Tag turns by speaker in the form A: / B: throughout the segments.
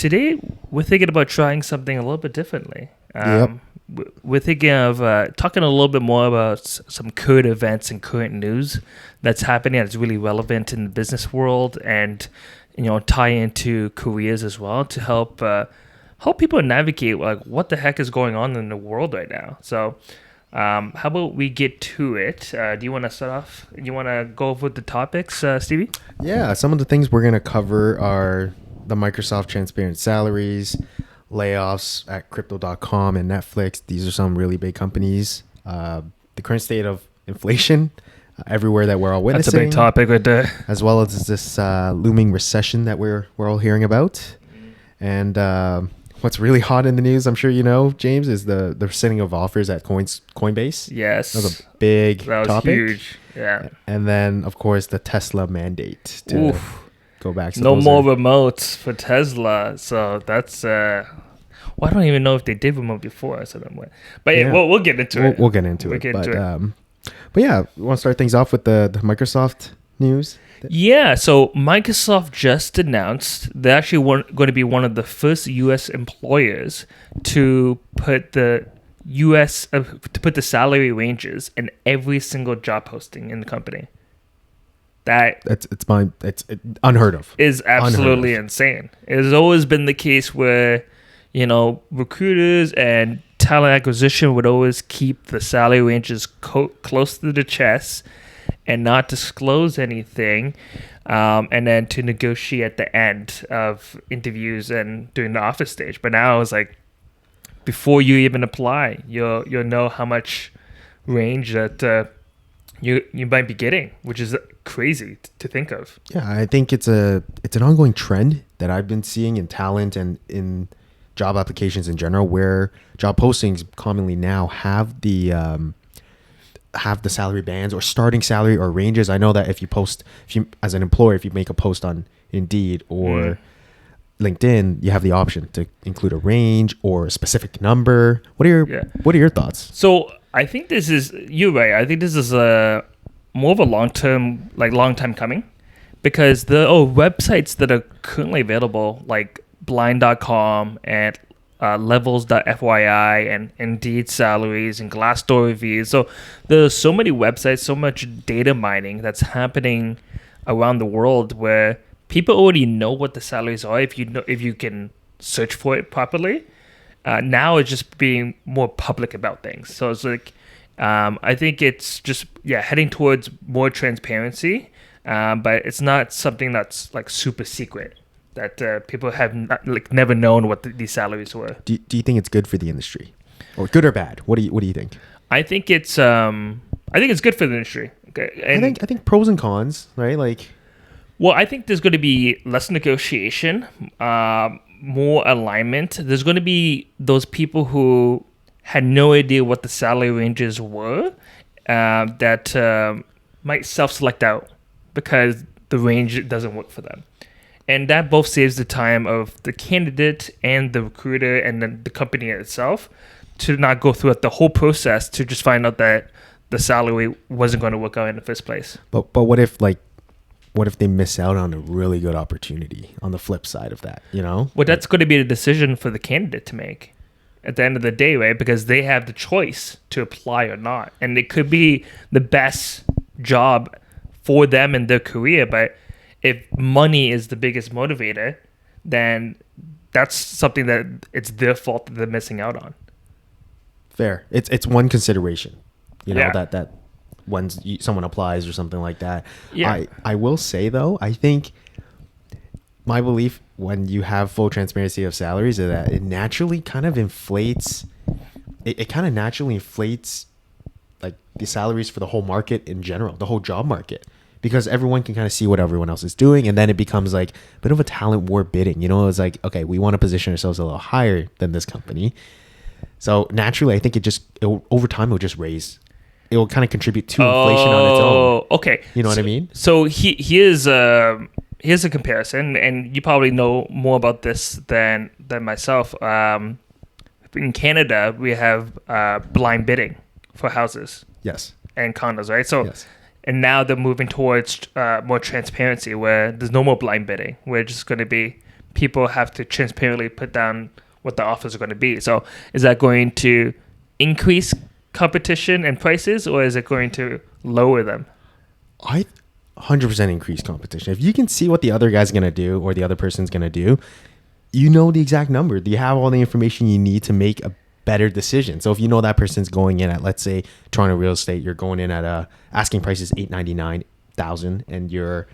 A: today we're thinking about trying something a little bit differently.
B: Yep.
A: We're thinking of talking a little bit more about some current events and current news that's happening that's really relevant in the business world, and tie into careers as well to help people navigate like what the heck is going on in the world right now. So how about we get to it? Do you want to start off? You want to go over the topics, Stevie?
B: Yeah, some of the things we're going to cover are the Microsoft transparent salaries, layoffs at crypto.com and Netflix. These are some really big companies. The current state of inflation everywhere that we're all witnessing.
A: That's a big topic right there.
B: As well as this looming recession that we're all hearing about. And what's really hot in the news, I'm sure you know, James, is the rescinding of offers at Coinbase.
A: Yes.
B: That was a big topic.
A: Huge. Yeah.
B: And then, of course, the Tesla mandate to go back. So
A: no more remotes for Tesla. So that's... well, I don't even know if they did remote before. But yeah, we'll get into it.
B: We'll get into it. But yeah, we want to start things off with the Microsoft news.
A: Yeah, so Microsoft just announced they're actually going to be one of the first U.S. employers to put the salary ranges in every single job posting in the company.
B: It's unheard of.
A: Is absolutely insane. It has always been the case where recruiters and talent acquisition would always keep the salary ranges close to the chest and not disclose anything, and then to negotiate at the end of interviews and during the office stage. But now it's like, before you even apply, you'll know how much range that you might be getting, which is crazy to think of.
B: Yeah, I think it's an ongoing trend that I've been seeing in talent and in job applications in general, where job postings commonly now have the salary bands or starting salary or ranges. I know that if you as an employer, if you make a post on Indeed or LinkedIn, you have the option to include a range or a specific number. What are your thoughts?
A: So I think you're right. I think this is more of a long time coming, because the websites that are currently available, like blind.com and levels.fyi and Indeed salaries and Glassdoor reviews. So there's so many websites, so much data mining that's happening around the world, where people already know what the salaries are if you can search for it properly. Now it's just being more public about things. So it's like, I think it's just heading towards more transparency, but it's not something that's like super secret, that people have never known what these salaries were.
B: Do you think it's good for the industry, or good or bad? What do you think?
A: I think it's good for the industry. Okay, and
B: I think pros and cons, right? Like,
A: well, I think there's going to be less negotiation, more alignment. There's going to be those people who had no idea what the salary ranges were, that might self-select out because the range doesn't work for them. And that both saves the time of the candidate and the recruiter and then the company itself to not go through the whole process to just find out that the salary wasn't going to work out in the first place.
B: But what if they miss out on a really good opportunity on the flip side of that, Well,
A: that's going to be the decision for the candidate to make at the end of the day, right? Because they have the choice to apply or not. And it could be the best job for them in their career, but if money is the biggest motivator, then that's something that it's their fault that they're missing out on.
B: Fair. It's one consideration, that when someone applies or something like that. Yeah. I will say, though, I think my belief when you have full transparency of salaries is that it naturally kind of inflates. It kind of naturally inflates like the salaries for the whole market in general, the whole job market. Because everyone can kind of see what everyone else is doing, and then it becomes like a bit of a talent war bidding. It's like, okay, we want to position ourselves a little higher than this company. So naturally, I think over time, it'll just raise. It will kind of contribute to inflation on its own.
A: Okay.
B: You know what I mean?
A: So here's a comparison, and you probably know more about this than myself. In Canada, we have blind bidding for houses.
B: Yes.
A: And condos, right? So.
B: Yes.
A: And now they're moving towards more transparency, where there's no more blind bidding. We're just going to be people have to transparently put down what the offers are going to be. So is that going to increase competition and prices, or is it going to lower them?
B: I 100% increase competition. If you can see what the other guy's going to do or the other person's going to do, you know the exact number. Do you have all the information you need to make a better decision? So if you know that person's going in at, let's say, Toronto real estate, you're going in at asking price is $899,000 and you're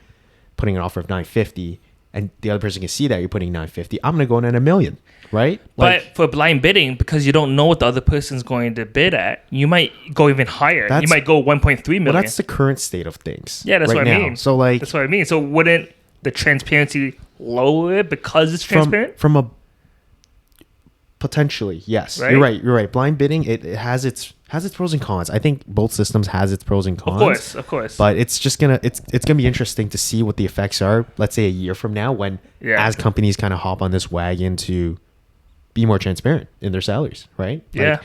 B: putting an offer of $950, and the other person can see that you're putting $950, I'm going to go in at $1 million, right?
A: But for blind bidding, because you don't know what the other person's going to bid at, you might go even higher. You might go 1.3 million.
B: Well, that's the current state of things.
A: Yeah, that's
B: right
A: what I
B: now.
A: mean.
B: So like,
A: that's what I mean. So wouldn't the transparency lower it because it's transparent?
B: From a potentially, yes.
A: Right?
B: You're right. Blind bidding, it has its pros and cons. I think both systems has its pros and cons.
A: Of course.
B: But it's just gonna be interesting to see what the effects are. Let's say a year from now, when as companies kind of hop on this wagon to be more transparent in their salaries, right?
A: Yeah.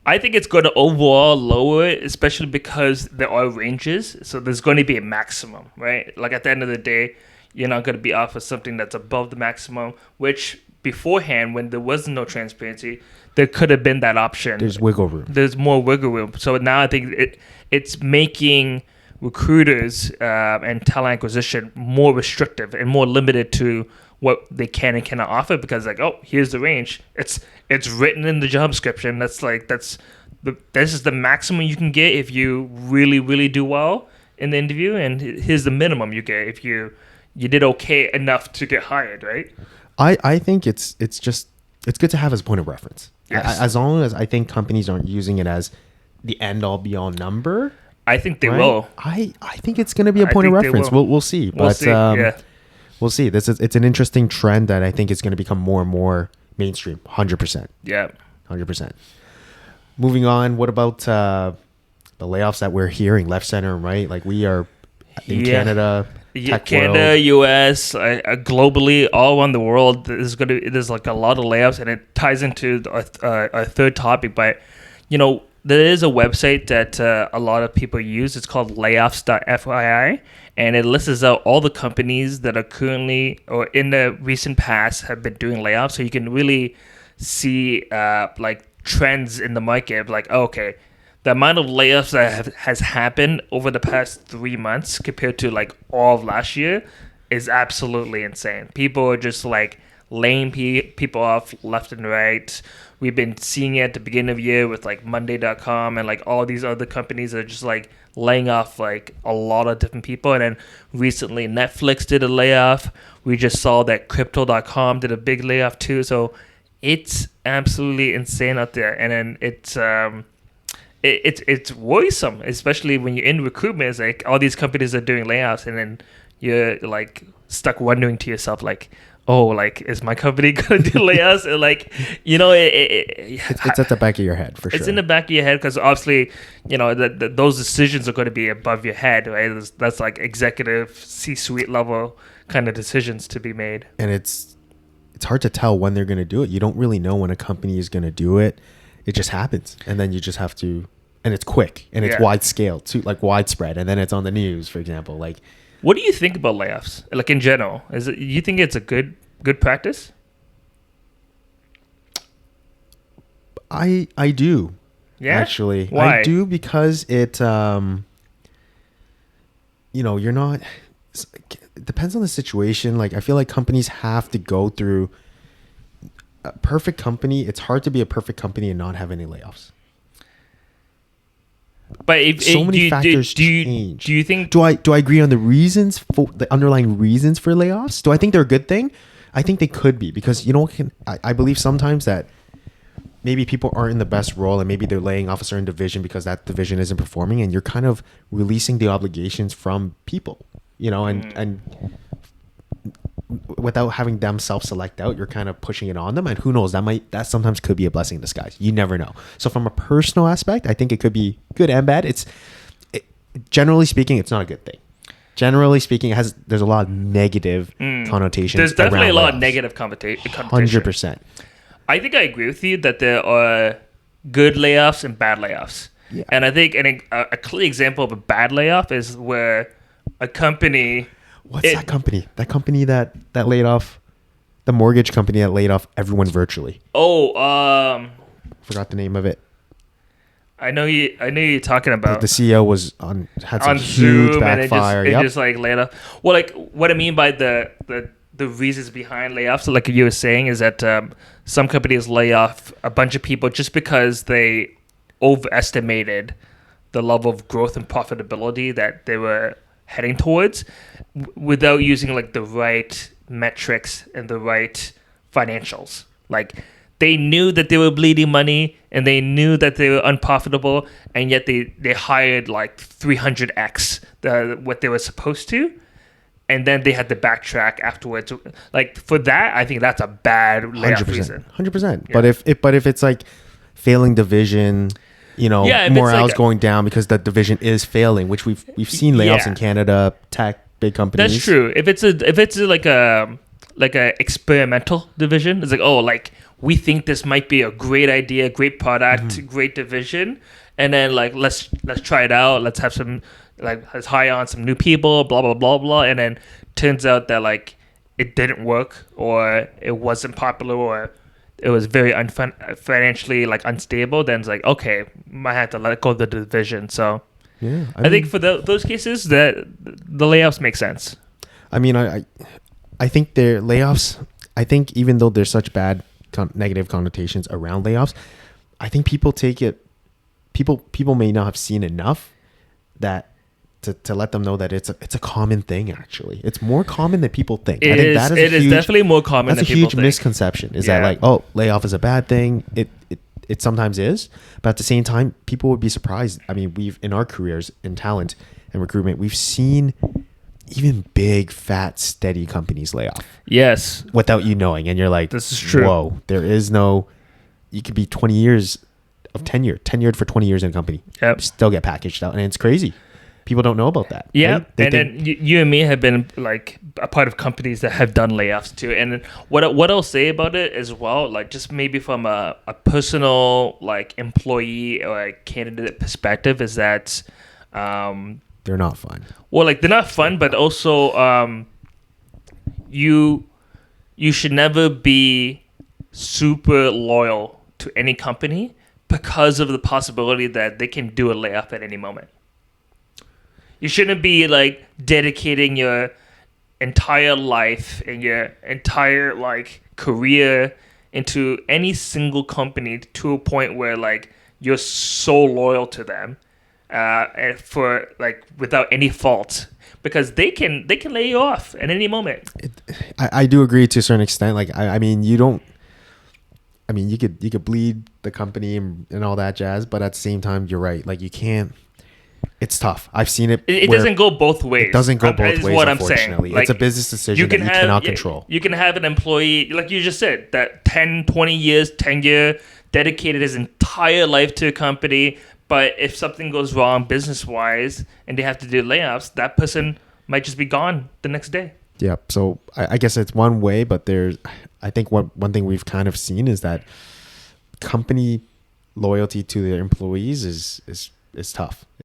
A: I think it's going to overall lower it, especially because there are ranges. So there's going to be a maximum, right? Like at the end of the day, you're not going to be offered something that's above the maximum, which beforehand, when there was no transparency, there could have been that option.
B: There's wiggle room.
A: There's more wiggle room. So now I think it's making recruiters and talent acquisition more restrictive and more limited to what they can and cannot offer, because like, oh, here's the range. It's written in the job description. This is the maximum you can get if you really, really do well in the interview, and here's the minimum you get if you did okay enough to get hired, right?
B: I think it's good to have as a point of reference.
A: Yes.
B: As long as I think companies aren't using it as the end all be all number.
A: I think they will.
B: I think it's going to be a point of reference. We'll see.
A: We'll see. Yeah.
B: We'll see. It's an interesting trend that I think is going to become more and more mainstream. 100%.
A: Yeah.
B: 100%. Moving on. What about the layoffs that we're hearing left, center, and right? Like we are in Canada.
A: Canada,
B: world.
A: US, globally, all around the world, there's like a lot of layoffs, and it ties into our third topic. But there is a website that a lot of people use. It's called Layoffs.fyi, and it lists out all the companies that are currently or in the recent past have been doing layoffs. So you can really see like trends in the market. Like, okay, the amount of layoffs that has happened over the past 3 months compared to like all of last year is absolutely insane. People are just like laying people off left and right. We've been seeing it at the beginning of the year with like Monday.com and like all these other companies that are just like laying off like a lot of different people. And then recently Netflix did a layoff. We just saw that Crypto.com did a big layoff too. So it's absolutely insane out there. And then it's worrisome, especially when you're in recruitment. It's like all these companies are doing layoffs, and then you're like stuck wondering to yourself, like, oh, like, is my company gonna do layoffs? And like,
B: it's at the back of your head for sure.
A: It's in the back of your head because obviously, those decisions are going to be above your head, right? That's like executive C-suite level kind of decisions to be made.
B: And it's hard to tell when they're gonna do it. You don't really know when a company is gonna do it. It just happens, and then you just have to, and it's quick, and it's wide scale too, like widespread, and then it's on the news, for example. Like,
A: what do you think about layoffs? Like in general, you think it's a good practice?
B: I do.
A: Yeah.
B: Actually,
A: why?
B: I do because it, you're not. It depends on the situation. Like I feel like companies have to go through. A perfect company, it's hard to be a perfect company and not have any layoffs.
A: But
B: so many factors change.
A: Do you think?
B: Do I agree on the reasons for the underlying reasons for layoffs? Do I think they're a good thing? I think they could be, because I believe sometimes that maybe people aren't in the best role, and maybe they're laying off a certain division because that division isn't performing, and you're kind of releasing the obligations from people, and without having them self-select out, you're kind of pushing it on them, and who knows, that sometimes could be a blessing in disguise. You never know. So from a personal aspect, I think it could be good and bad. Generally speaking, it's not a good thing. Generally speaking, there's a lot of negative connotations.
A: There's definitely a lot
B: layoffs.
A: of negative connotation.
B: 100%.
A: I think I agree with you that there are good layoffs and bad layoffs.
B: Yeah.
A: And I think a clear example of a bad layoff is where a company...
B: What's that company? That company that laid off The mortgage company that laid off everyone virtually.
A: Oh,
B: Forgot the name of it.
A: I know you're talking about
B: The CEO was had some
A: on
B: huge
A: Zoom, and
B: backfire.
A: it just like laid off. Well, like what I mean by the reasons behind layoffs, like you were saying, is that some companies lay off a bunch of people just because they overestimated the level of growth and profitability that they were heading towards, without using like the right metrics and the right financials. Like they knew that they were bleeding money and they knew that they were unprofitable, and yet they hired like 300x what they were supposed to, and then they had to backtrack afterwards. Like for that, I think that's a bad layoff reason.
B: 100%. But if it's like failing division, morale's going down because the division is failing, which we've seen layoffs in Canada, tech, big companies.
A: That's true. If it's like a experimental division, it's like, oh, like we think this might be a great idea, great product, great division, and then like let's try it out. Let's have some let's hire on some new people, blah blah blah blah, and then turns out that like it didn't work, or it wasn't popular, or it was very financially like unstable. Then it's like, okay, might have to let go of the division. So
B: yeah,
A: I think for those cases that the layoffs make sense.
B: I mean, I think their layoffs. I think even though there's such bad negative connotations around layoffs, I think people take it. People may not have seen enough that to let them know that it's a common thing. Actually, it's more common than people think. I think that is
A: definitely more common.
B: That's
A: than
B: a huge
A: people think.
B: misconception. Is that like, oh, layoff is a bad thing? It sometimes is, but at the same time, people would be surprised. I mean, we've in our careers in talent and recruitment, we've seen even big, fat, steady companies lay off.
A: Yes.
B: Without you knowing. And you're like,
A: this is true.
B: Whoa, there is no, you could be 20 years of tenure, tenured for 20 years in a company.
A: Yep.
B: Still get packaged out. And it's crazy. People don't know about that.
A: Yeah.
B: Right?
A: And then you and me have been like a part of companies that have done layoffs too. And what I'll say about it as well, like just maybe from a personal like employee or a candidate perspective, is that
B: they're not fun.
A: Well, like they're not fun, but also you should never be super loyal to any company because of the possibility that they can do a layoff at any moment. You shouldn't be like dedicating your entire life and your entire like career into any single company to a point where like you're so loyal to them and for like without any fault, because they can lay you off at any moment.
B: I do agree to a certain extent. Like I mean, you could bleed the company and all that jazz, but at the same time, you're right. Like you can't. It's tough. I've seen it.
A: It doesn't go both ways.
B: It doesn't go both ways,
A: what
B: unfortunately.
A: I'm saying.
B: It's a business decision that you cannot control.
A: You can have an employee, like you just said, that 10, 20 years tenure, dedicated his entire life to a company, but if something goes wrong business-wise and they have to do layoffs, that person might just be gone the next day.
B: Yeah, so I guess it's one way, but I think one thing we've kind of seen is that company loyalty to their employees is tough.